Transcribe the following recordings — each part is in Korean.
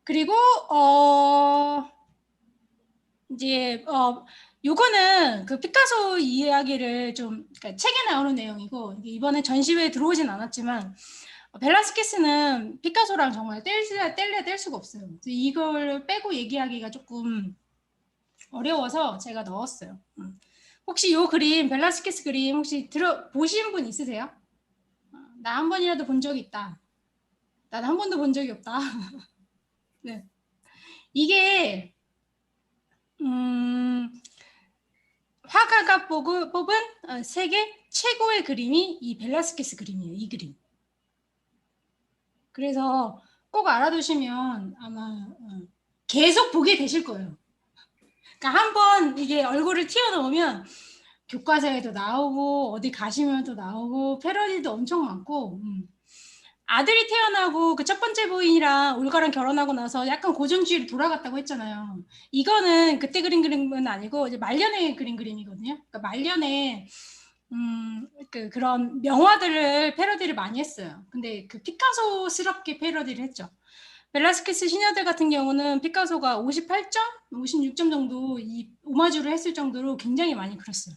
그리고 이제 요거는 그 피카소 이야기를 좀 그러니까 책에 나오는 내용이고 이번에 전시회에 들어오진 않았지만 벨라스케스는 피카소랑 정말 뗄 수가 없어요. 이걸 빼고 얘기하기가 조금 어려워서 제가 넣었어요. 혹시 요 그림 벨라스케스 그림 혹시 보신 분 있으세요? 나 한 번이라도 본 적이 있다. 난 한 번도 본 적이 없다. 네. 이게 화가가 뽑은 세계 최고의 그림이 이 벨라스케스 그림이에요. 이 그림. 그래서 꼭 알아두시면 아마 계속 보게 되실 거예요. 그러니까 한번 이게 얼굴을 튀어나오면 교과서에도 나오고 어디 가시면 또 나오고 패러디도 엄청 많고 아들이 태어나고 그 첫 번째 부인이랑 올가랑 결혼하고 나서 약간 고정주의로 돌아갔다고 했잖아요. 이거는 그때 그린 그림은 아니고 이제 말년에 그린 그림이거든요. 그러니까 말년에 그런 명화들을 패러디를 많이 했어요. 근데 그 피카소스럽게 패러디를 했죠. 벨라스케스 시녀들 같은 경우는 피카소가 58점, 56점 정도 이 오마주를 했을 정도로 굉장히 많이 그렸어요.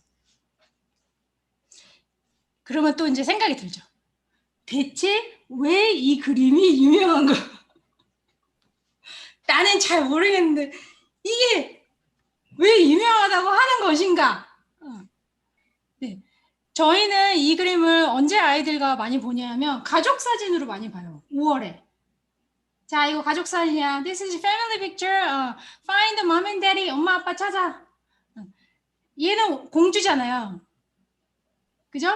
그러면 또 이제 생각이 들죠. 대체 왜 이 그림이 유명한 거? 나는 잘 모르겠는데 이게 왜 유명하다고 하는 것인가? 네. 저희는 이 그림을 언제 아이들과 많이 보냐면 가족 사진으로 많이 봐요. 5월에. 자, 이거 가족 사진이야. This is family picture. Find mom and daddy. 엄마 아빠 찾아. 얘는 공주잖아요. 그죠?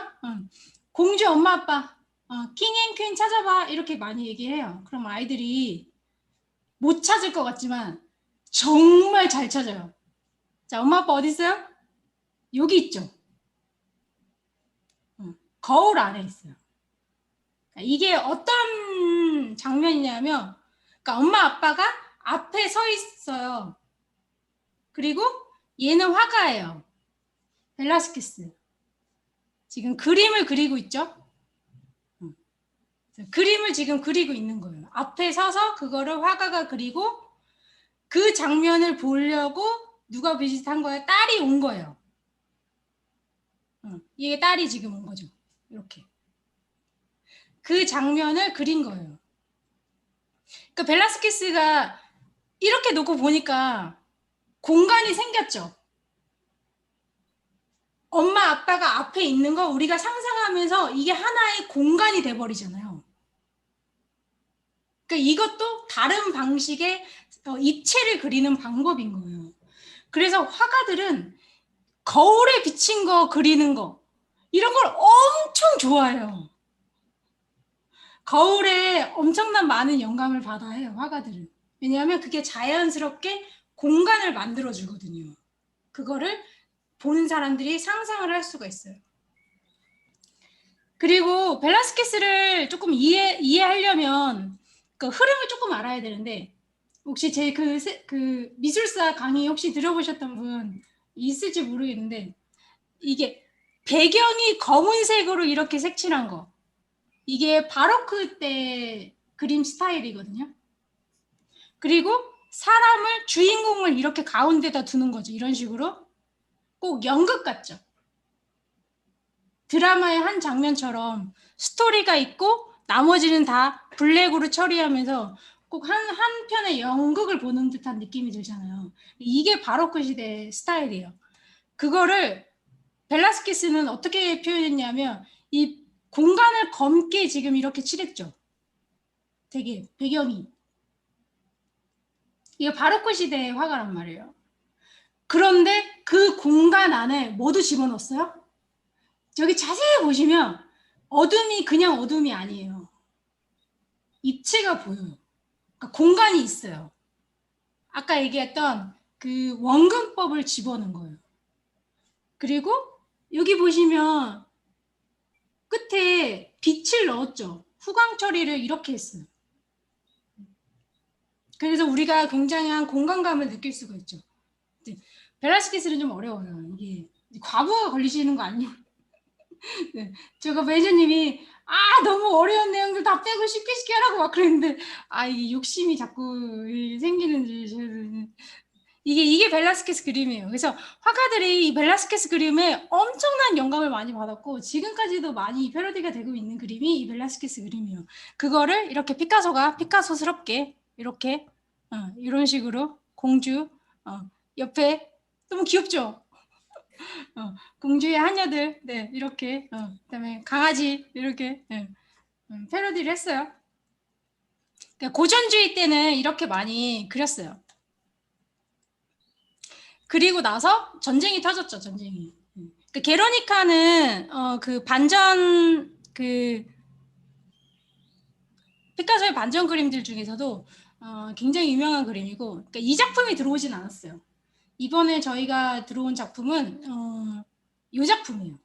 공주 엄마 아빠. king and queen 찾아봐. 이렇게 많이 얘기해요. 그럼 아이들이 못 찾을 것 같지만 정말 잘 찾아요. 자, 엄마 아빠 어디 있어요? 여기 있죠. 거울 안에 있어요. 이게 어떤 장면이냐면, 그러니까 엄마 아빠가 앞에 서 있어요. 그리고 얘는 화가예요. 벨라스케스. 지금 그림을 그리고 있죠. 그림을 지금 그리고 있는 거예요. 앞에 서서 그거를 화가가 그리고 그 장면을 보려고 누가 비슷한 거예요? 딸이 온 거예요. 이게 딸이 지금 온 거죠. 이렇게. 그 장면을 그린 거예요. 그러니까 벨라스케스가 이렇게 놓고 보니까 공간이 생겼죠. 엄마 아빠가 앞에 있는 거 우리가 상상하면서 이게 하나의 공간이 돼버리잖아요. 그러니까 이것도 다른 방식의 입체를 그리는 방법인 거예요. 그래서 화가들은 거울에 비친 거 그리는 거 이런 걸 엄청 좋아해요. 거울에 엄청난 많은 영감을 받아 해요, 화가들은. 왜냐하면 그게 자연스럽게 공간을 만들어 주거든요. 그거를 보는 사람들이 상상을 할 수가 있어요. 그리고 벨라스케스를 조금 이해하려면 그 흐름을 조금 알아야 되는데 혹시 제 그 미술사 강의 혹시 들어보셨던 분 있을지 모르겠는데 이게 배경이 검은색으로 이렇게 색칠한 거 이게 바로크 때 그림 스타일이거든요. 그리고 사람을 주인공을 이렇게 가운데다 두는 거죠. 이런 식으로 꼭 연극 같죠. 드라마의 한 장면처럼 스토리가 있고 나머지는 다 블랙으로 처리하면서 꼭 한 편의 연극을 보는 듯한 느낌이 들잖아요. 이게 바로크 시대 스타일이에요. 그거를 벨라스케스는 어떻게 표현했냐면 이 공간을 검게 지금 이렇게 칠했죠. 되게 배경이. 이게 바로크 시대의 화가란 말이에요. 그런데 그 공간 안에 뭐도 집어넣었어요? 저기 자세히 보시면 어둠이 그냥 어둠이 아니에요. 입체가 보여요. 그러니까 공간이 있어요. 아까 얘기했던 그 원근법을 집어넣은 거예요. 그리고 여기 보시면 끝에 빛을 넣었죠. 후광 처리를 이렇게 했어요. 그래서 우리가 굉장한 공간감을 느낄 수가 있죠. 벨라스케스는 좀 어려워요. 이게 과부하 걸리시는 거 아니에요? 네. 저거 매니저님이 너무 어려운 내용들 다 빼고 쉽게 쉽게 하라고 막 그랬는데 이게 욕심이 자꾸 생기는지 이게 벨라스케스 그림이에요. 그래서 화가들이 이 벨라스케스 그림에 엄청난 영감을 많이 받았고 지금까지도 많이 패러디가 되고 있는 그림이 이 벨라스케스 그림이에요. 그거를 이렇게 피카소가 피카소스럽게 이렇게 이런 식으로 공주 옆에 너무 귀엽죠? 공주의 하녀들 네 이렇게 그다음에 강아지 이렇게 패러디를 했어요. 그러니까 고전주의 때는 이렇게 많이 그렸어요. 그리고 나서 전쟁이 터졌죠. 전쟁이. 그 게르니카는 그 반전 그 피카소의 반전 그림들 중에서도 굉장히 유명한 그림이고 그러니까 이 작품이 들어오진 않았어요. 이번에 저희가 들어온 작품은 이 작품이에요.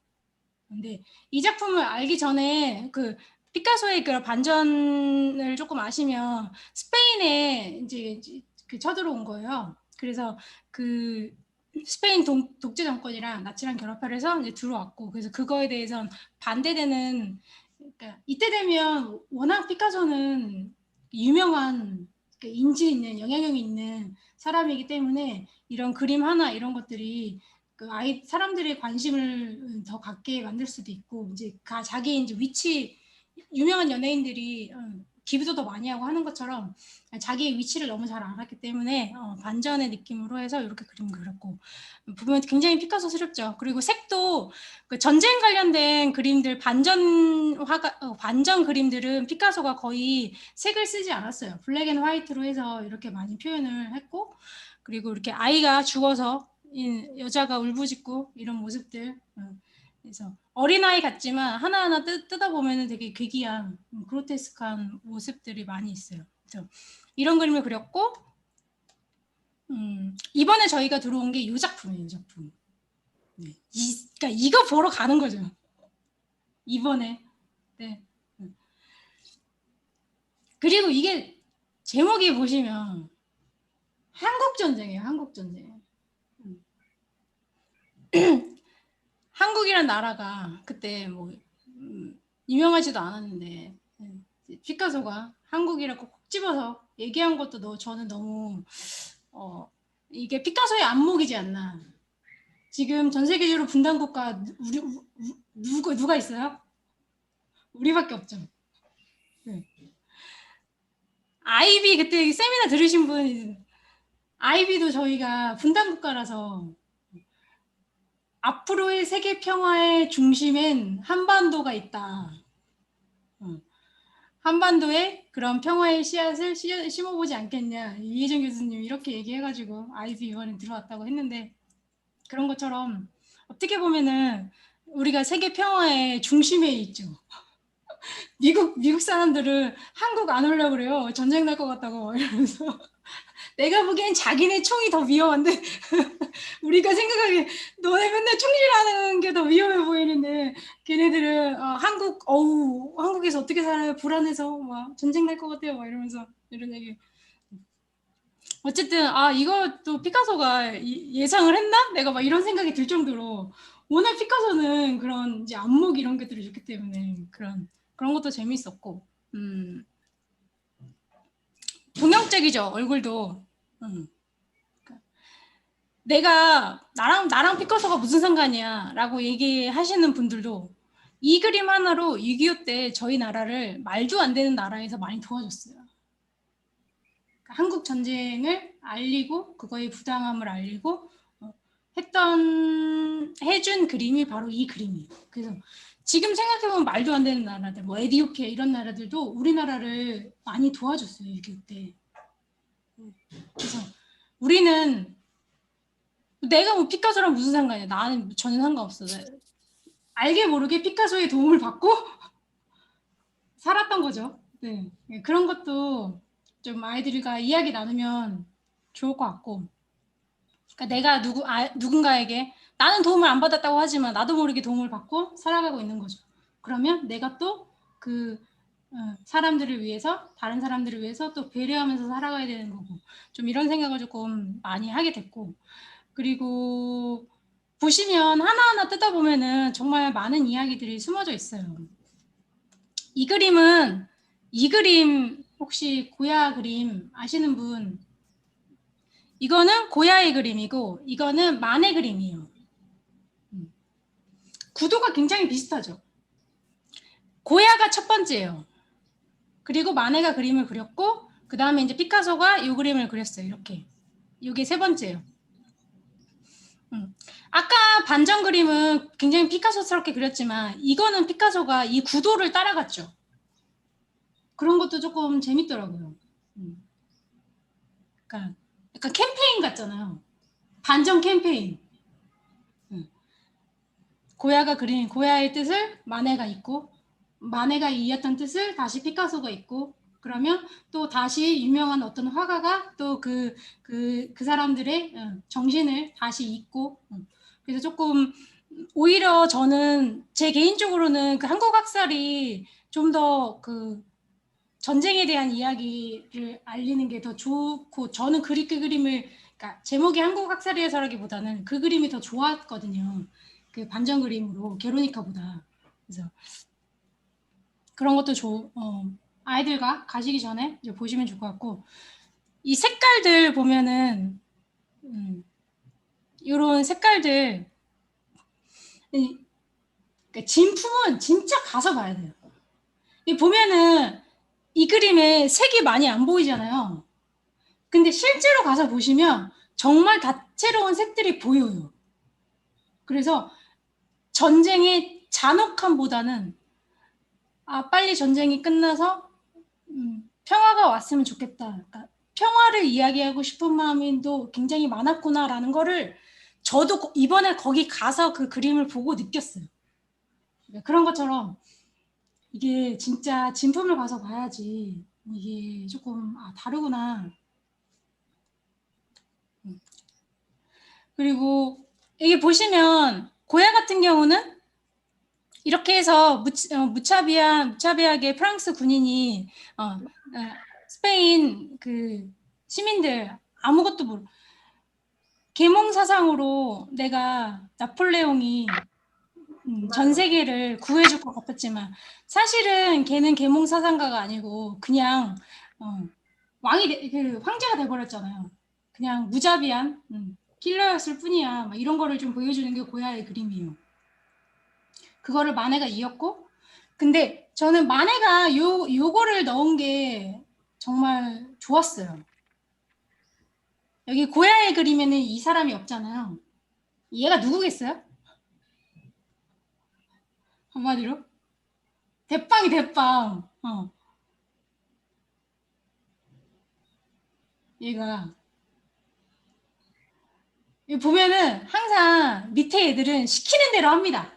근데 이 작품을 알기 전에 그 피카소의 그 반전을 조금 아시면 스페인에 이제 그 쳐들어온 거예요. 그래서 그 스페인 독재 정권이랑 나치랑 결합을 해서 이제 들어왔고 그래서 그거에 대해서는 반대되는 그러니까 이때 되면 워낙 피카소는 유명한 인지 있는 영향력이 있는 사람이기 때문에 이런 그림 하나 이런 것들이 그 사람들의 관심을 더 갖게 만들 수도 있고 이제 자기 이제 위치 유명한 연예인들이 기부도 더 많이 하고 하는 것처럼 자기의 위치를 너무 잘 알았기 때문에 반전의 느낌으로 해서 이렇게 그림을 그렸고 보면 굉장히 피카소스럽죠. 그리고 색도 그 전쟁 관련된 그림들 반전 그림들은 피카소가 거의 색을 쓰지 않았어요. 블랙 앤 화이트로 해서 이렇게 많이 표현을 했고 그리고 이렇게 아이가 죽어서 여자가 울부짖고 이런 모습들 그래서 어린아이 같지만 하나하나 뜯어보면 되게 괴기한 그로테스크한 모습들이 많이 있어요. 그래서 이런 그림을 그렸고 이번에 저희가 들어온 게 이 작품이에요. 이 작품. 네. 그러니까 이거 보러 가는 거죠. 이번에. 네. 그리고 이게 제목이 보시면 한국전쟁이에요. 한국전쟁. 한국이란 나라가 그때 뭐 유명하지도 않았는데 피카소가 한국이라고 콕 집어서 얘기한 것도 저는 너무 이게 피카소의 안목이지 않나. 지금 전 세계적으로 분단 국가 누가 있어요? 우리밖에 없죠. 네. 아이비 그때 세미나 들으신 분 아이비도 저희가 분단 국가라서 앞으로의 세계 평화의 중심엔 한반도가 있다. 한반도에 그런 평화의 씨앗을 심어보지 않겠냐. 이혜정 교수님 이렇게 얘기해가지고 아이비 이번에 들어왔다고 했는데 그런 것처럼 어떻게 보면은 우리가 세계 평화의 중심에 있죠. 미국 사람들은 한국 안 오려고 그래요. 전쟁 날 것 같다고 이러면서 내가 보기엔 자기네 총이 더 위험한데 우리가 생각하기에 너네 맨날 총질하는 게 더 위험해 보이는데 걔네들은 한국에서 어떻게 살아요? 불안해서 막 전쟁 날 것 같아요. 막 이러면서 이런 얘기. 어쨌든 이것도 피카소가 예상을 했나? 내가 막 이런 생각이 들 정도로 워낙 피카소는 그런 이제 안목 이런 것들이 좋기 때문에 그런 것도 재밌었고 동양적이죠 얼굴도. 내가 나랑 피카소가 무슨 상관이야라고 얘기하시는 분들도 이 그림 하나로 6.25 때 저희 나라를 말도 안 되는 나라에서 많이 도와줬어요. 그러니까 한국 전쟁을 알리고 그거의 부당함을 알리고 해준 그림이 바로 이 그림이에요. 그래서 지금 생각해보면 말도 안 되는 나라들, 뭐 에디오피아 이런 나라들도 우리나라를 많이 도와줬어요. 6.25 때. 그래서 우리는 내가 뭐 피카소랑 무슨 상관이야? 나는 전혀 상관없어. 알게 모르게 피카소의 도움을 받고 살았던 거죠. 네. 그런 것도 좀 아이들과 이야기 나누면 좋을 것 같고. 그러니까 내가 누군가에게 나는 도움을 안 받았다고 하지만 나도 모르게 도움을 받고 살아가고 있는 거죠. 그러면 내가 또 그 사람들을 위해서 다른 사람들을 위해서 또 배려하면서 살아가야 되는 거고 좀 이런 생각을 조금 많이 하게 됐고 그리고 보시면 하나하나 뜯어보면은 정말 많은 이야기들이 숨어져 있어요. 이 그림 혹시 고야 그림 아시는 분? 이거는 고야의 그림이고 이거는 만의 그림이에요. 구도가 굉장히 비슷하죠. 고야가 첫 번째예요. 그리고 마네가 그림을 그렸고 그 다음에 이제 피카소가 이 그림을 그렸어요. 이렇게. 이게 세 번째예요. 아까 반전 그림은 굉장히 피카소스럽게 그렸지만 이거는 피카소가 이 구도를 따라갔죠. 그런 것도 조금 재밌더라고요. 그러니까 약간 캠페인 같잖아요. 반전 캠페인. 고야가 그린 고야의 뜻을 마네가 있고 마네가 이었던 뜻을 다시 피카소가 있고 그러면 또 다시 유명한 어떤 화가가 또 그 사람들의 정신을 다시 잊고 그래서 조금 오히려 저는 제 개인적으로는 그 한국 학살이 좀 더 그 전쟁에 대한 이야기를 알리는 게 더 좋고 저는 그 그림을 그러니까 제목이 한국 학살이라기보다는 그 그림이 더 좋았거든요. 그 반전 그림으로 게로니카보다. 그래서 그런 것도 아이들과 가시기 전에 이제 보시면 좋을 것 같고 이 색깔들 보면은 이런 색깔들 그러니까 진품은 진짜 가서 봐야 돼요. 이 보면은 이 그림에 색이 많이 안 보이잖아요. 근데 실제로 가서 보시면 정말 다채로운 색들이 보여요. 그래서 전쟁의 잔혹함보다는 빨리 전쟁이 끝나서 평화가 왔으면 좋겠다. 그러니까 평화를 이야기하고 싶은 마음도 굉장히 많았구나라는 거를 저도 이번에 거기 가서 그 그림을 보고 느꼈어요. 그런 것처럼 이게 진짜 진품을 가서 봐야지 이게 조금 다르구나. 그리고 이게 보시면 고야 같은 경우는 이렇게 해서 무차비하게 프랑스 군인이 스페인 그 시민들 아무것도 모르 계몽사상으로 내가 나폴레옹이 전 세계를 구해줄 것 같았지만 사실은 걔는 계몽사상가가 아니고 그냥 그 황제가 돼버렸잖아요. 그냥 무자비한 킬러였을 뿐이야. 막 이런 거를 좀 보여주는 게 고야의 그림이에요. 그거를 마네가 이었고 근데 저는 마네가 요거를 넣은 게 정말 좋았어요. 여기 고야의 그림에는 이 사람이 없잖아요. 얘가 누구겠어요? 한마디로? 대빵이 대빵. 얘가 보면은 항상 밑에 애들은 시키는 대로 합니다.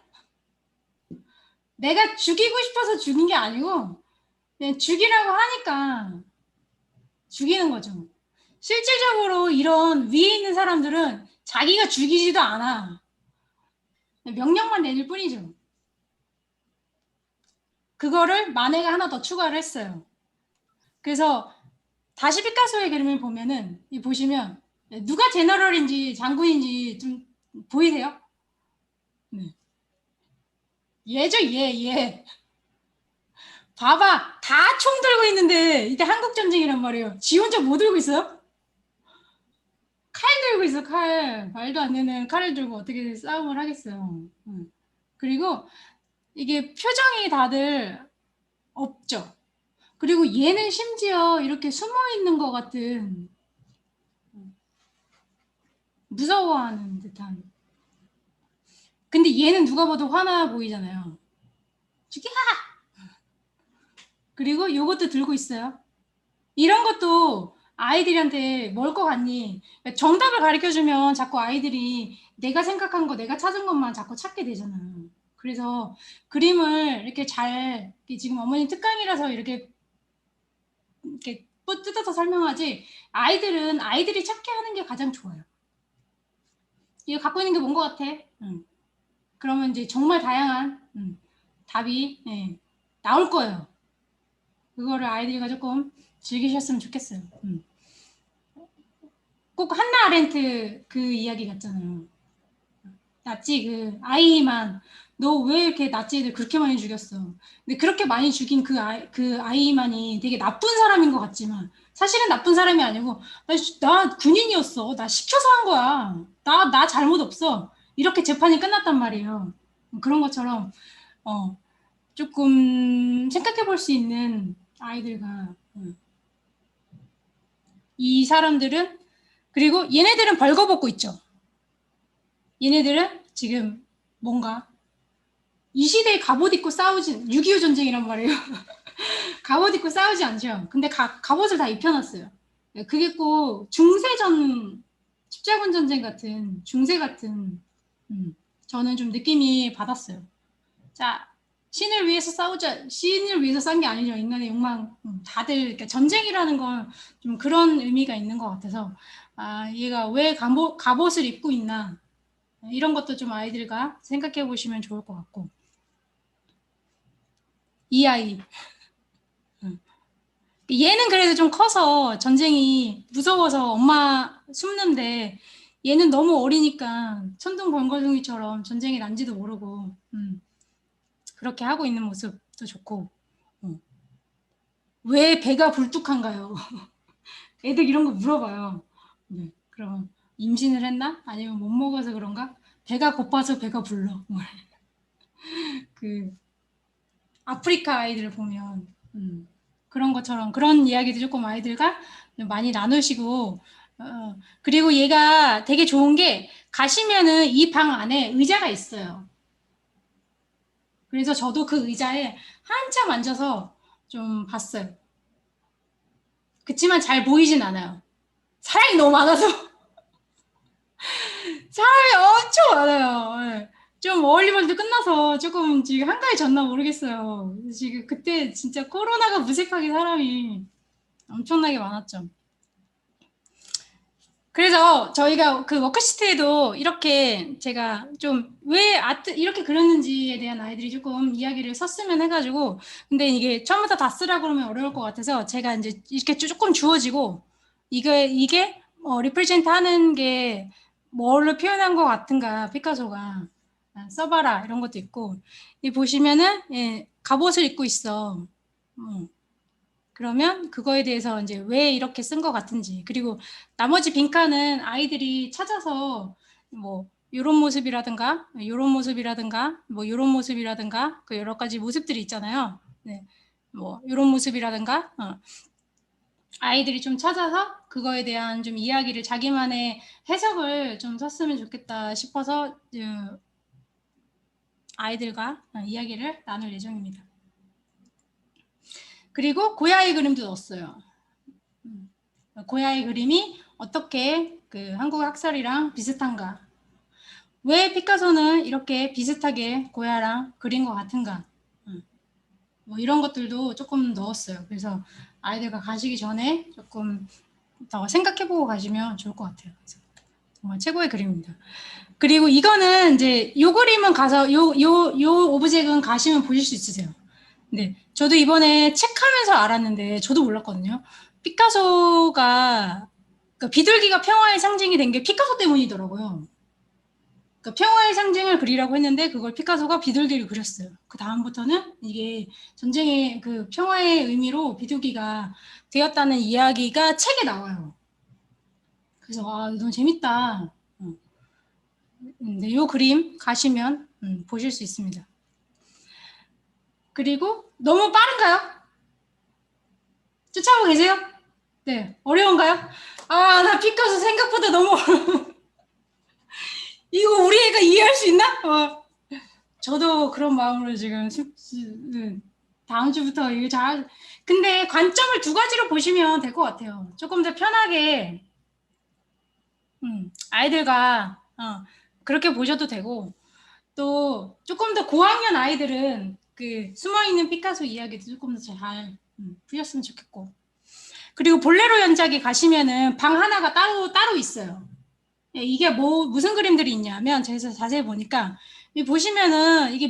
내가 죽이고 싶어서 죽인 게 아니고 그냥 죽이라고 하니까 죽이는 거죠. 실질적으로 이런 위에 있는 사람들은 자기가 죽이지도 않아. 명령만 내릴 뿐이죠. 그거를 마네가 하나 더 추가를 했어요. 그래서 다시 피카소의 그림을 보면은 보시면 누가 제너럴인지 장군인지 좀 보이세요? 네. 얘죠, 얘. 봐봐, 다 총 들고 있는데 이때 한국 전쟁이란 말이에요. 지 혼자 뭐 들고 있어요? 칼 들고 있어, 칼. 말도 안 되는 칼을 들고 어떻게 싸움을 하겠어요. 그리고 이게 표정이 다들 없죠. 그리고 얘는 심지어 이렇게 숨어 있는 것 같은 무서워하는 듯한. 근데 얘는 누가 봐도 화나 보이잖아요. 죽여! 그리고 요것도 들고 있어요. 이런 것도 아이들한테 뭘 것 같니? 정답을 가르쳐주면 자꾸 아이들이 내가 생각한 거, 내가 찾은 것만 자꾸 찾게 되잖아. 그래서 그림을 이렇게 잘, 지금 어머니 특강이라서 이렇게 뜯어서 설명하지, 아이들은 아이들이 찾게 하는 게 가장 좋아요. 이거 갖고 있는 게 뭔 것 같아? 그러면 이제 정말 다양한 답이 나올 거예요. 그거를 아이들과 조금 즐기셨으면 좋겠어요. 꼭 한나 아렌트 그 이야기 같잖아요. 나치 그 아이만 너 왜 이렇게 나치 애들 그렇게 많이 죽였어? 근데 그렇게 많이 죽인 그 아이만이 되게 나쁜 사람인 것 같지만 사실은 나쁜 사람이 아니고 나 군인이었어. 나 시켜서 한 거야. 나 잘못 없어. 이렇게 재판이 끝났단 말이에요. 그런 것처럼 조금 생각해 볼 수 있는 아이들과 이 사람들은 그리고 얘네들은 벌거벗고 있죠. 얘네들은 지금 뭔가 이 시대에 갑옷 입고 싸우진 6.25 전쟁이란 말이에요. 갑옷 입고 싸우지 않죠. 근데 갑옷을 다 입혀놨어요. 그게 꼭 중세전 십자군 전쟁 같은 중세 같은 저는 좀 느낌이 받았어요. 자, 신을 위해서 싸우자. 신을 위해서 싼 게 아니죠. 인간의 욕망. 다들 그러니까 전쟁이라는 건 좀 그런 의미가 있는 것 같아서 얘가 왜 갑옷을 입고 있나 이런 것도 좀 아이들과 생각해 보시면 좋을 것 같고 이 아이 얘는 그래도 좀 커서 전쟁이 무서워서 엄마 숨는데 얘는 너무 어리니까 천둥번거숭이처럼 전쟁이 난지도 모르고 그렇게 하고 있는 모습도 좋고 왜 배가 불뚝한가요? 애들 이런 거 물어봐요. 네, 그럼 임신을 했나? 아니면 못 먹어서 그런가? 배가 고파서 배가 불러. 그 아프리카 아이들을 보면 그런 것처럼 그런 이야기도 조금 아이들과 많이 나누시고 그리고 얘가 되게 좋은 게 가시면은 이 방 안에 의자가 있어요. 그래서 저도 그 의자에 한참 앉아서 좀 봤어요. 그치만 잘 보이진 않아요. 사람이 너무 많아서 사람이 엄청 많아요. 예. 좀 어울리벌도 끝나서 조금 지금 한가해졌나 모르겠어요. 지금 그때 진짜 코로나가 무색하게 사람이 엄청나게 많았죠. 그래서 저희가 그 워크시트에도 이렇게 제가 좀 왜 아트 이렇게 그렸는지에 대한 아이들이 조금 이야기를 썼으면 해가지고 근데 이게 처음부터 다 쓰라고 그러면 어려울 것 같아서 제가 이제 이렇게 조금 주어지고 이게 리프레젠트 하는 게 뭘로 표현한 것 같은가 피카소가 써봐라 이런 것도 있고 이 보시면은 갑옷을 입고 있어. 그러면 그거에 대해서 이제 왜 이렇게 쓴 것 같은지 그리고 나머지 빈칸은 아이들이 찾아서 뭐 이런 모습이라든가 이런 모습이라든가 뭐 이런 모습이라든가 그 여러 가지 모습들이 있잖아요. 네. 뭐 이런 모습이라든가 아이들이 좀 찾아서 그거에 대한 좀 이야기를 자기만의 해석을 좀 썼으면 좋겠다 싶어서 아이들과 이야기를 나눌 예정입니다. 그리고 고양이 그림도 넣었어요. 고양이 그림이 어떻게 그 한국 학살이랑 비슷한가? 왜 피카소는 이렇게 비슷하게 고야랑 그린 것 같은가? 뭐 이런 것들도 조금 넣었어요. 그래서 아이들과 가시기 전에 조금 더 생각해보고 가시면 좋을 것 같아요. 정말 최고의 그림입니다. 그리고 이거는 이제 요 그림은 가서 요 오브젝은 가시면 보실 수 있으세요. 네, 저도 이번에 책하면서 알았는데 저도 몰랐거든요. 피카소가 그러니까 비둘기가 평화의 상징이 된 게 피카소 때문이더라고요. 그러니까 평화의 상징을 그리라고 했는데 그걸 피카소가 비둘기를 그렸어요. 그 다음부터는 이게 전쟁의 그 평화의 의미로 비둘기가 되었다는 이야기가 책에 나와요. 그래서 너무 재밌다. 네, 이 그림 가시면 보실 수 있습니다. 그리고 너무 빠른가요? 쫓아오고 계세요? 네, 어려운가요? 나 피카소 생각보다 너무 어려워. 이거 우리 애가 이해할 수 있나? 저도 그런 마음으로 지금 다음 주부터 이거 잘. 근데 관점을 두 가지로 보시면 될 것 같아요. 조금 더 편하게 아이들과 그렇게 보셔도 되고 또 조금 더 고학년 아이들은 그 숨어있는 피카소 이야기도 조금 더 잘 풀렸으면 좋겠고 그리고 볼레로 연작에 가시면은 방 하나가 따로 있어요. 이게 무슨 그림들이 있냐면 제가 자세히 보니까 보시면은 이게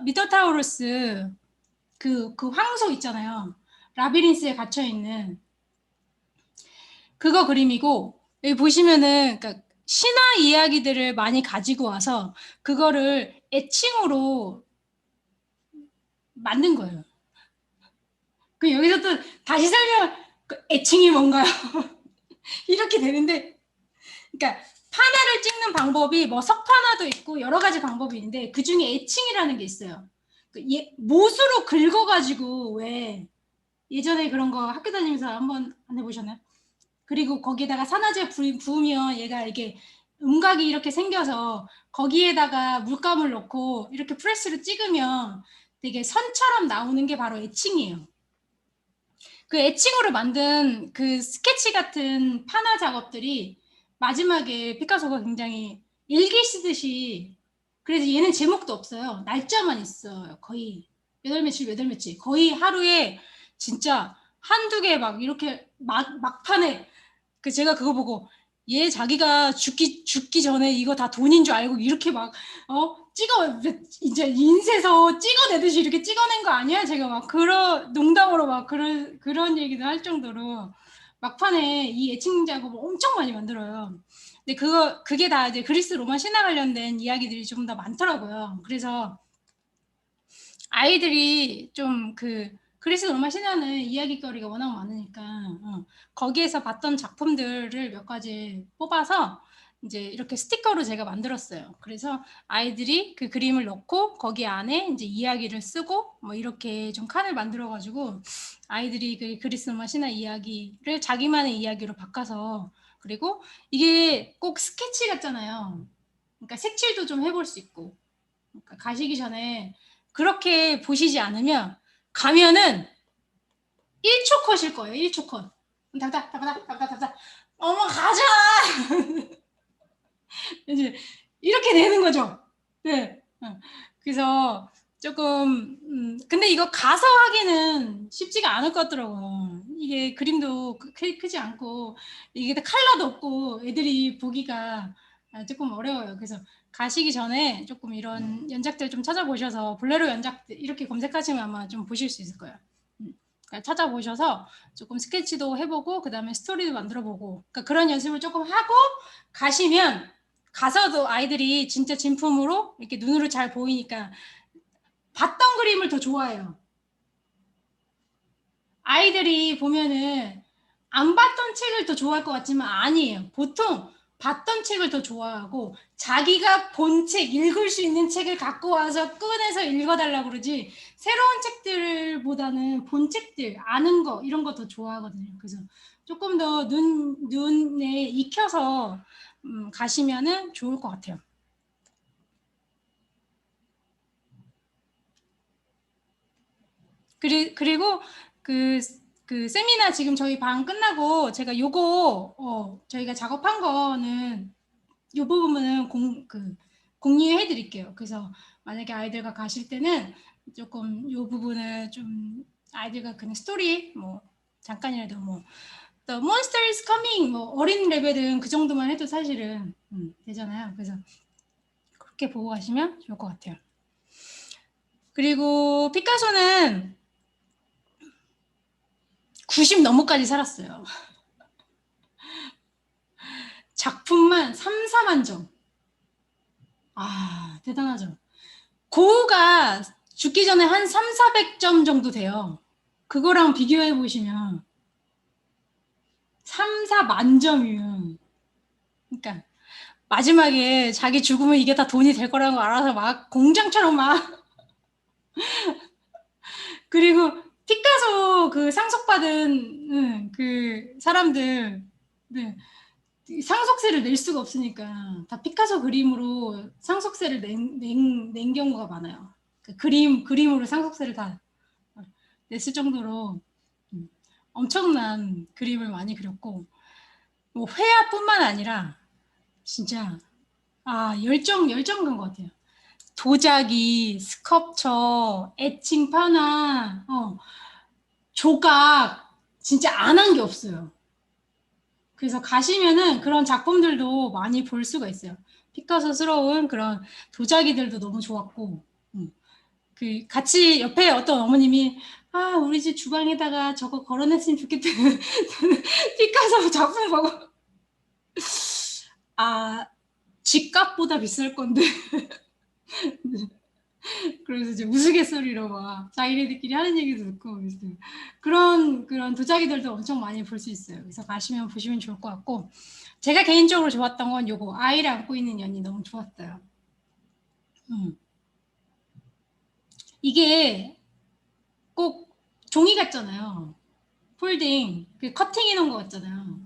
미노타우루스 그 황소 있잖아요. 라비린스에 갇혀 있는 그거 그림이고 여기 보시면은 그러니까 신화 이야기들을 많이 가지고 와서 그거를 애칭으로 만든 거예요. 그 여기서 또 다시 설명, 그 애칭이 뭔가요? 이렇게 되는데, 그러니까 판화를 찍는 방법이 뭐 석판화도 있고 여러 가지 방법이 있는데 그 중에 애칭이라는 게 있어요. 못으로 긁어가지고 왜 예전에 그런 거 학교 다니면서 한번 안 해보셨나요? 그리고 거기에다가 산화제 부으면 얘가 이게 음각이 이렇게 생겨서 거기에다가 물감을 넣고 이렇게 프레스로 찍으면 되게 선처럼 나오는 게 바로 애칭이에요. 그 애칭으로 만든 그 스케치 같은 판화 작업들이 마지막에 피카소가 굉장히 일기 쓰듯이, 그래서 얘는 제목도 없어요. 날짜만 있어요. 거의 몇 월 며칠 거의 하루에 진짜 한두 개 막 이렇게 막판에 그 제가 그거 보고 얘 자기가 죽기 전에 이거 다 돈인 줄 알고 이렇게 막 찍어 이제 인쇄서 찍어내듯이 이렇게 찍어낸 거 아니야? 제가 막 그런 농담으로 막 그런 얘기도 할 정도로 막판에 이 애칭 작업을 엄청 많이 만들어요. 근데 그게 다 이제 그리스 로마 신화 관련된 이야기들이 좀 더 많더라고요. 그래서 아이들이 좀 그리스 로마 신화는 이야기거리가 워낙 많으니까 거기에서 봤던 작품들을 몇 가지 뽑아서 이제 이렇게 스티커로 제가 만들었어요. 그래서 아이들이 그 그림을 넣고 거기 안에 이제 이야기를 쓰고 뭐 이렇게 좀 칸을 만들어가지고 아이들이 그 그리스 로마 신화 이야기를 자기만의 이야기로 바꿔서, 그리고 이게 꼭 스케치 같잖아요. 그러니까 색칠도 좀 해볼 수 있고, 그러니까 가시기 전에 그렇게 보시지 않으면 가면은 1초 컷일 거예요. 1초 컷. 답답. 어머 가자. 이제 이렇게 되는 거죠. 네. 그래서 조금 근데 이거 가서 하기는 쉽지가 않을 것 같더라고요. 이게 그림도 크지 않고 이게 컬러도 없고 애들이 보기가 조금 어려워요. 그래서 가시기 전에 조금 이런 연작들 좀 찾아보셔서 볼레로 연작들 이렇게 검색하시면 아마 좀 보실 수 있을 거예요. 그러니까 찾아보셔서 조금 스케치도 해보고 그 다음에 스토리도 만들어보고, 그러니까 그런 연습을 조금 하고 가시면 가서도 아이들이 진짜 진품으로 이렇게 눈으로 잘 보이니까 봤던 그림을 더 좋아해요. 아이들이 보면은 안 봤던 책을 더 좋아할 것 같지만 아니에요. 보통 봤던 책을 더 좋아하고 자기가 본 책, 읽을 수 있는 책을 갖고 와서 꺼내서 읽어달라고 그러지, 새로운 책들보다는 본 책들, 아는 거 이런 거 더 좋아하거든요. 그래서 조금 더 눈에 익혀서 가시면은 좋을 것 같아요. 그리고 그 세미나 지금 저희 반 끝나고 제가 요거 저희가 작업한 거는 요 부분은 공유해 드릴게요. 그래서 만약에 아이들과 가실 때는 조금 요 부분을 좀 아이들과 그냥 스토리 뭐 잠깐이라도 뭐 The monster is coming 뭐 어린 레벨은 그 정도만 해도 사실은 되잖아요. 그래서 그렇게 보고 가시면 좋을 것 같아요. 그리고 피카소는 90 넘어까지 살았어요. 작품만 3, 4만 점. 아, 대단하죠. 고우가 죽기 전에 한 3, 400점 정도 돼요. 그거랑 비교해 보시면 3, 4만 점이면, 그러니까 마지막에 자기 죽으면 이게 다 돈이 될 거라는 거 알아서 막 공장처럼 막 그리고 피카소 그 상속받은 그 사람들 상속세를 낼 수가 없으니까 다 피카소 그림으로 상속세를 낸 경우가 많아요. 그 그림으로 상속세를 다 냈을 정도로 엄청난 그림을 많이 그렸고, 뭐 회화뿐만 아니라 진짜 열정인 것 같아요. 도자기, 스컵처, 애칭 판화, 조각 진짜 안 한 게 없어요. 그래서 가시면은 그런 작품들도 많이 볼 수가 있어요. 피카소스러운 그런 도자기들도 너무 좋았고, 그 같이 옆에 어떤 어머님이 우리 집 주방에다가 저거 걸어냈으면 좋겠다. 피카소 작품 보고 집값보다 비쌀 건데. 그래서 이제 우스갯소리로 막 자기네들끼리 하는 얘기도 듣고 그런 도자기들도 엄청 많이 볼 수 있어요. 그래서 가시면 보시면 좋을 것 같고, 제가 개인적으로 좋았던 건 요거 아이를 안고 있는 연이 너무 좋았어요. 이게 꼭 종이 같잖아요. 폴딩, 커팅해 놓은 것 같잖아요.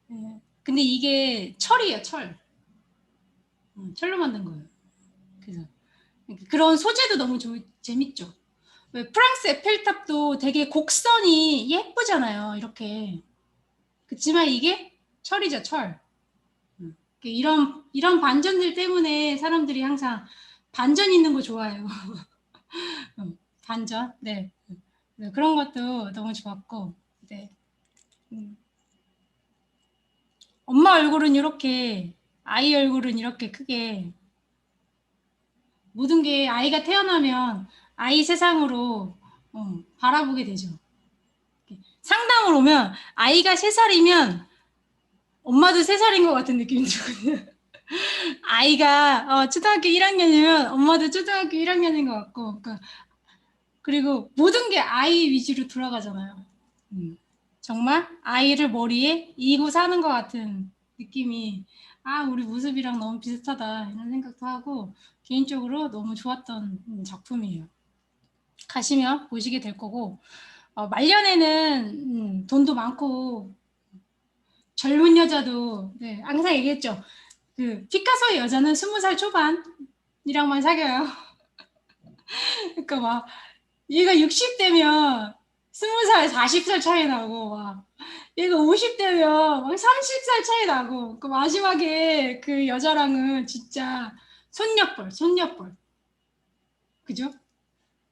네. 근데 이게 철이에요, 철. 철로 만든 거예요. 그래서 그런 소재도 너무 재밌죠. 왜 프랑스 에펠탑도 되게 곡선이 예쁘잖아요. 이렇게. 그렇지만 이게 철이죠, 철. 이런 반전들 때문에 사람들이 항상 반전 있는 거 좋아해요. 반전. 네. 그런 것도 너무 좋았고. 네. 엄마 얼굴은 이렇게, 아이 얼굴은 이렇게 크게, 모든 게 아이가 태어나면 아이 세상으로 바라보게 되죠. 상담을 오면 아이가 3살이면 엄마도 3살인 것 같은 느낌이 들거든요. 아이가 초등학교 1학년이면 엄마도 초등학교 1학년인 것 같고, 그리고 모든 게 아이 위주로 돌아가잖아요. 정말 아이를 머리에 이고 사는 것 같은 느낌이, 우리 모습이랑 너무 비슷하다 이런 생각도 하고, 개인적으로 너무 좋았던 작품이에요. 가시면 보시게 될 거고, 말년에는 돈도 많고 젊은 여자도, 네, 항상 얘기했죠. 피카소의 여자는 20살 초반이랑만 사귀어요. 그러니까 막 얘가 60대면 20살, 40살 차이 나고, 막 얘가 50대면 막 30살 차이 나고, 마지막에 그 여자랑은 진짜 손녀뻘. 그죠?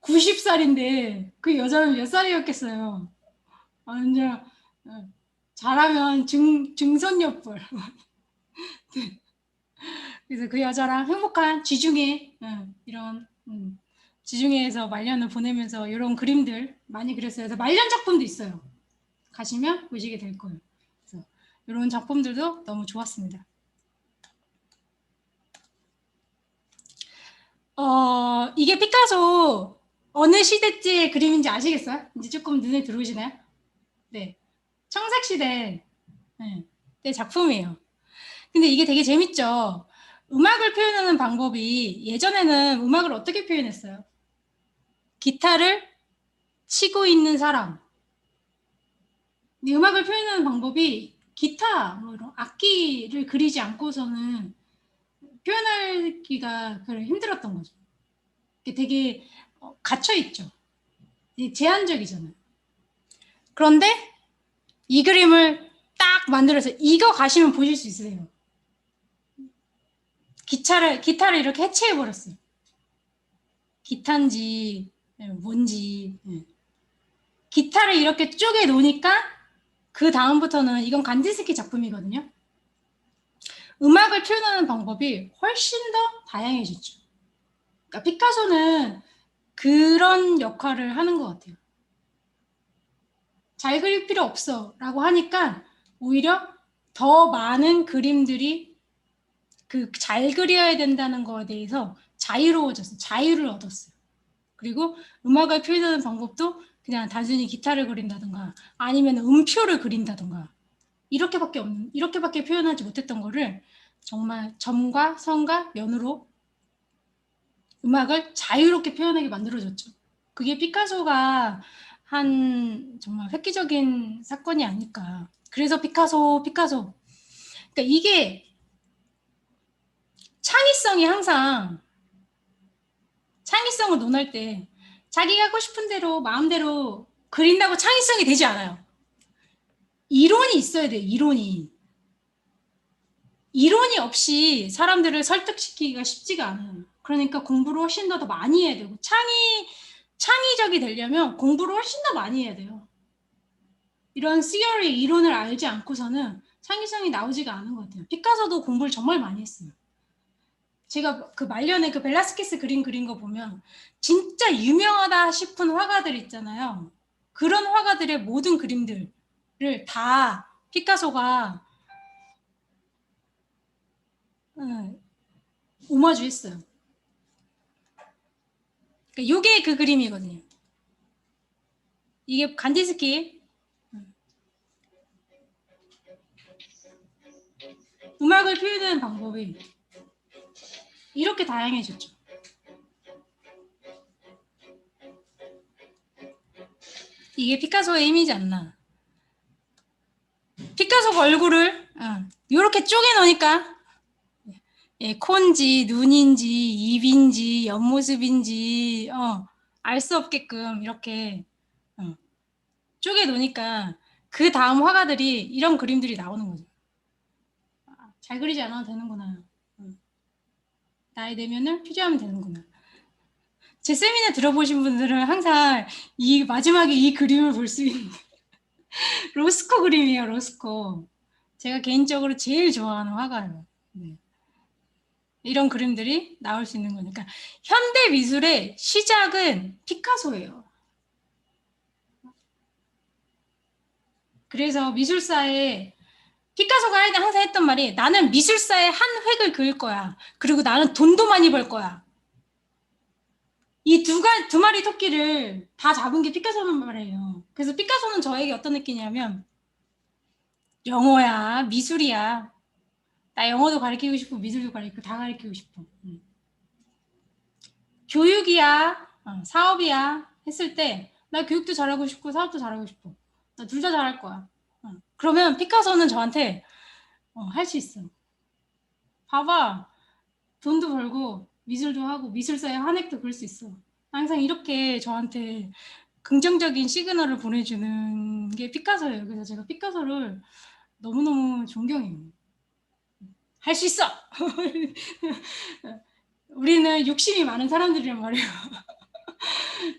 90살인데 그 여자는 몇 살이었겠어요? 완전 잘하면 증손녀뻘. 그래서 그 여자랑 행복한 지중해, 이런 지중해에서 말년을 보내면서 이런 그림들 많이 그렸어요. 그래서 말년 작품도 있어요. 가시면 보시게 될 거예요. 그래서 이런 작품들도 너무 좋았습니다. 이게 피카소 어느 시대의 그림인지 아시겠어요? 이제 조금 눈에 들어오시나요? 네. 청색시대, 네, 네, 작품이에요. 근데 이게 되게 재밌죠. 음악을 표현하는 방법이, 예전에는 음악을 어떻게 표현했어요? 기타를 치고 있는 사람. 근데 음악을 표현하는 방법이 기타, 뭐 이런 악기를 그리지 않고서는 표현하기가 힘들었던 거죠. 되게 갇혀 있죠. 제한적이잖아요. 그런데 이 그림을 딱 만들어서 이거 가시면 보실 수 있으세요. 기타를 이렇게 해체해 버렸어요. 기타인지 뭔지. 기타를 이렇게 쪼개 놓으니까 그 다음부터는, 이건 간디스키 작품이거든요. 음악을 표현하는 방법이 훨씬 더 다양해졌죠. 그러니까 피카소는 그런 역할을 하는 것 같아요. 잘 그릴 필요 없어 라고 하니까 오히려 더 많은 그림들이 잘 그려야 된다는 거에 대해서 자유로워졌어요. 자유를 얻었어요. 그리고 음악을 표현하는 방법도 그냥 단순히 기타를 그린다든가 아니면 음표를 그린다든가 이렇게밖에 표현하지 못했던 거를 정말 점과 선과 면으로 음악을 자유롭게 표현하게 만들어줬죠. 그게 피카소가 한 정말 획기적인 사건이 아닐까. 그래서 피카소. 그러니까 이게 창의성을 논할 때 자기가 하고 싶은 대로 마음대로 그린다고 창의성이 되지 않아요. 이론이 있어야 돼요. 이론이 없이 사람들을 설득시키기가 쉽지가 않아요. 그러니까 공부를 훨씬 더 많이 해야 되고, 창의적이 되려면 공부를 훨씬 더 많이 해야 돼요. 이런 시어리 이론을 알지 않고서는 창의성이 나오지가 않은 것 같아요. 피카소도 공부를 정말 많이 했어요. 제가 말년에 벨라스케스 그린 거 보면 진짜 유명하다 싶은 화가들 있잖아요. 그런 화가들의 모든 그림들을 다 피카소가 오마주 했어요. 그러니까 요게 그 그림이거든요. 이게 간디스키 음악을 표현하는 방법이 이렇게 다양해졌죠. 이게 피카소의 힘이지 않나. 피카소가 얼굴을 이렇게 쪼개놓으니까 콘지, 눈인지, 입인지, 옆모습인지 알 수 없게끔 이렇게 쪼개놓으니까 그 다음 화가들이 이런 그림들이 나오는 거죠. 잘 그리지 않아도 되는구나. 나의 내면을 표시하면 되는구나. 제 세미나 들어보신 분들은 항상 이 마지막에 이 그림을 볼 수 있는 로스코 그림이에요. 로스코. 제가 개인적으로 제일 좋아하는 화가예요. 네. 이런 그림들이 나올 수 있는 거니까 현대 미술의 시작은 피카소예요. 그래서 미술사에 피카소가 항상 했던 말이 나는 미술사에 한 획을 그을 거야. 그리고 나는 돈도 많이 벌 거야. 이 두 마리 토끼를 다 잡은 게 피카소는 말이에요. 그래서 피카소는 저에게 어떤 느낌이냐면 영어야, 미술이야. 나 영어도 가르치고 싶고 미술도 가르치고 다 가르치고 싶어. 교육이야, 사업이야 했을 때 나 교육도 잘하고 싶고 사업도 잘하고 싶어. 나 둘 다 잘할 거야. 그러면 피카소는 저한테 할 수 있어. 봐봐. 돈도 벌고 미술도 하고 미술사에 한 획도 그을 수 있어. 항상 이렇게 저한테 긍정적인 시그널을 보내주는 게 피카소예요. 그래서 제가 피카소를 너무너무 존경해요. 할 수 있어! 우리는 욕심이 많은 사람들이란 말이에요.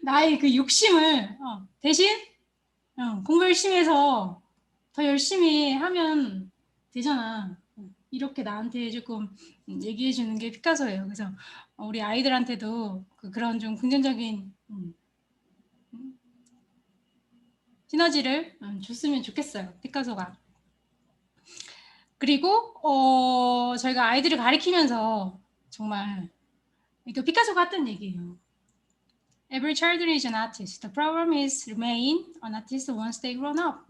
나의 그 욕심을 대신 공부 열심히 해서 더 열심히 하면 되잖아. 이렇게 나한테 조금 얘기해 주는 게 피카소예요. 그래서 우리 아이들한테도 그런 좀 긍정적인 시너지를 줬으면 좋겠어요. 피카소가. 그리고 저희가 아이들을 가리키면서 정말 이거 피카소가 했던 얘기예요. Every child is an artist. The problem is remain an artist once they grown up.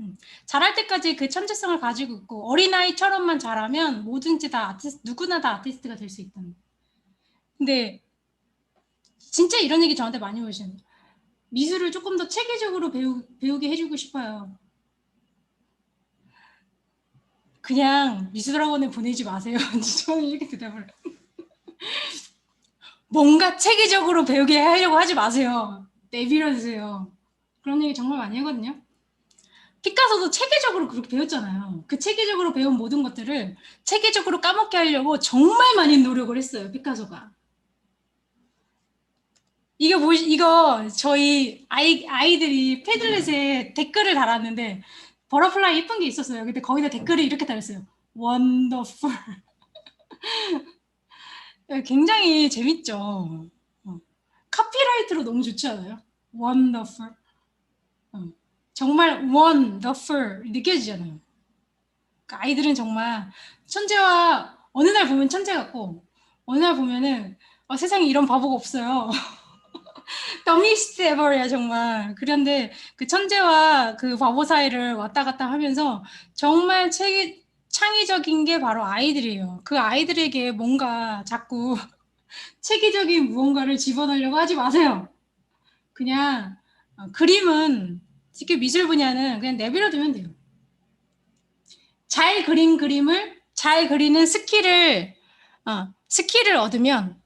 자랄 때까지 그 천재성을 가지고 있고 어린아이처럼만 자라면 뭐든지 다 아티스트, 누구나 다 아티스트가 될 수 있다는. 근데 진짜 이런 얘기 저한테 많이 오시는. 미술을 조금 더 체계적으로 배우게 해주고 싶어요. 그냥 미술학원에 보내지 마세요. 저는 이렇게 대답을. 뭔가 체계적으로 배우게 하려고 하지 마세요. 내버려 두세요. 그런 얘기 정말 많이 하거든요. 피카소도 체계적으로 그렇게 배웠잖아요. 그 체계적으로 배운 모든 것들을 체계적으로 까먹게 하려고 정말 많이 노력을 했어요. 피카소가. 이거 저희 아이들이 패들렛에 댓글을 달았는데 버터플라이 예쁜 게 있었어요. 근데 거기다 댓글을 이렇게 달았어요. Wonderful. 굉장히 재밌죠. 카피라이트로 너무 좋지 않아요? Wonderful. 정말 wonderful 느껴지잖아요. 그러니까 아이들은 정말 천재와 어느 날 보면 천재 같고 어느 날 보면은 세상에 이런 바보가 없어요. 더미스트 에버야 정말. 그런데 그 천재와 그 바보 사이를 왔다 갔다 하면서 정말 창의적인 게 바로 아이들이에요. 그 아이들에게 뭔가 자꾸 체계적인 무언가를 집어넣으려고 하지 마세요. 그냥 그림은 특히 미술 분야는 그냥 내버려 두면 돼요. 잘 그린 그림을 잘 그리는 스킬을 얻으면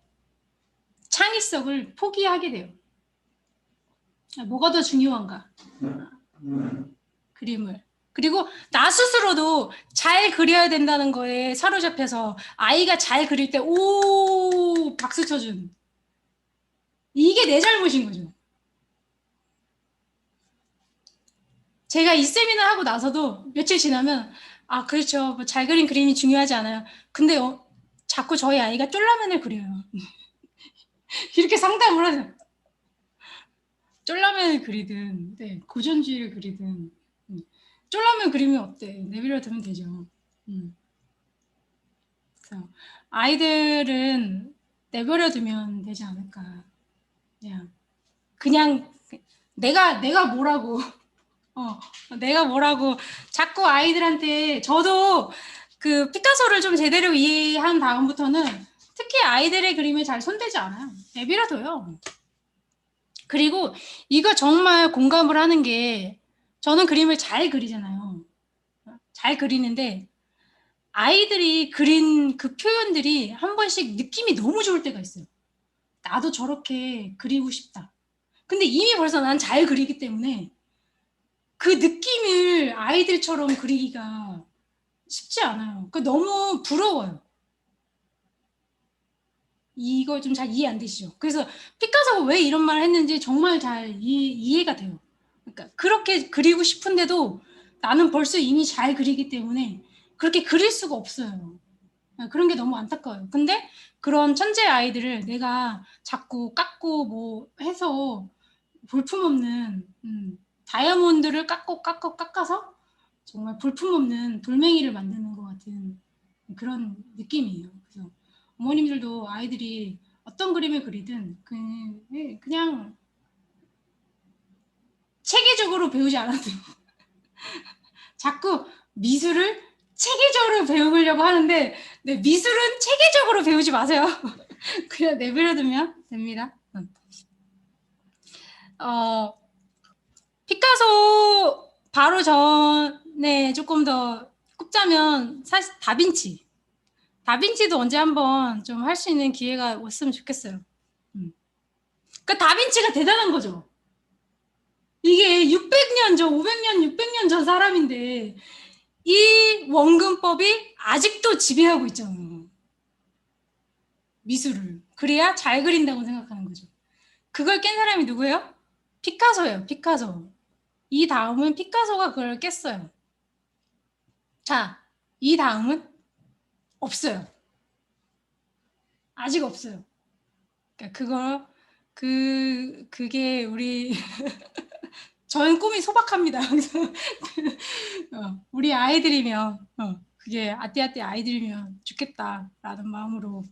창의성을 포기하게 돼요. 뭐가 더 중요한가? 그림을. 그리고 나 스스로도 잘 그려야 된다는 거에 사로잡혀서 아이가 잘 그릴 때 오 박수 쳐준. 이게 내 잘못인 거죠. 제가 이 세미나 하고 나서도 며칠 지나면 그렇죠. 뭐 잘 그린 그림이 중요하지 않아요. 근데 자꾸 저희 아이가 쫄라맨을 그려요. 이렇게 상담을 하세요. 쫄라맨을 그리든 고전주의를 그리든 쫄라맨 그림이 어때? 내버려 두면 되죠. 그래서 아이들은 내버려 두면 되지 않을까. 그냥 내가 뭐라고 내가 뭐라고 자꾸 아이들한테 저도 그 피카소를 좀 제대로 이해한 다음부터는 특히 아이들의 그림에 잘 손대지 않아요. 내버려둬요. 그리고 이거 정말 공감을 하는 게 저는 그림을 잘 그리잖아요. 잘 그리는데 아이들이 그린 그 표현들이 한 번씩 느낌이 너무 좋을 때가 있어요. 나도 저렇게 그리고 싶다. 근데 이미 벌써 난 잘 그리기 때문에 그 느낌을 아이들처럼 그리기가 쉽지 않아요. 그 너무 부러워요. 이거 좀 잘 이해 안 되시죠? 그래서 피카소가 왜 이런 말을 했는지 정말 잘 이해가 돼요. 그러니까 그렇게 그리고 싶은데도 나는 벌써 이미 잘 그리기 때문에 그렇게 그릴 수가 없어요. 그런 게 너무 안타까워요. 근데 그런 천재 아이들을 내가 자꾸 깎고 뭐 해서 볼품없는 다이아몬드를 깎아서 정말 볼품없는 돌멩이를 만드는 것 같은 그런 느낌이에요. 그래서 어머님들도 아이들이 어떤 그림을 그리든 그냥 체계적으로 배우지 않아도 자꾸 미술을 체계적으로 배우려고 하는데 네, 미술은 체계적으로 배우지 마세요. 그냥 내버려두면 됩니다. 피카소 바로 전에 조금 더 꼽자면 사실 다빈치도 언제 한번 좀 할 수 있는 기회가 왔으면 좋겠어요. 그러니까 다빈치가 대단한 거죠. 이게 600년 전, 500년, 600년 전 사람인데 이 원근법이 아직도 지배하고 있잖아요. 미술을. 그래야 잘 그린다고 생각하는 거죠. 그걸 깬 사람이 누구예요? 피카소예요. 피카소. 이 다음은 피카소가 그걸 깼어요. 자, 이 다음은 없어요. 아직 없어요. 그러니까 그게 우리 저는 꿈이 소박합니다. 그래서 우리 아이들이면 그게 아띠아띠 아이들이면 좋겠다라는 마음으로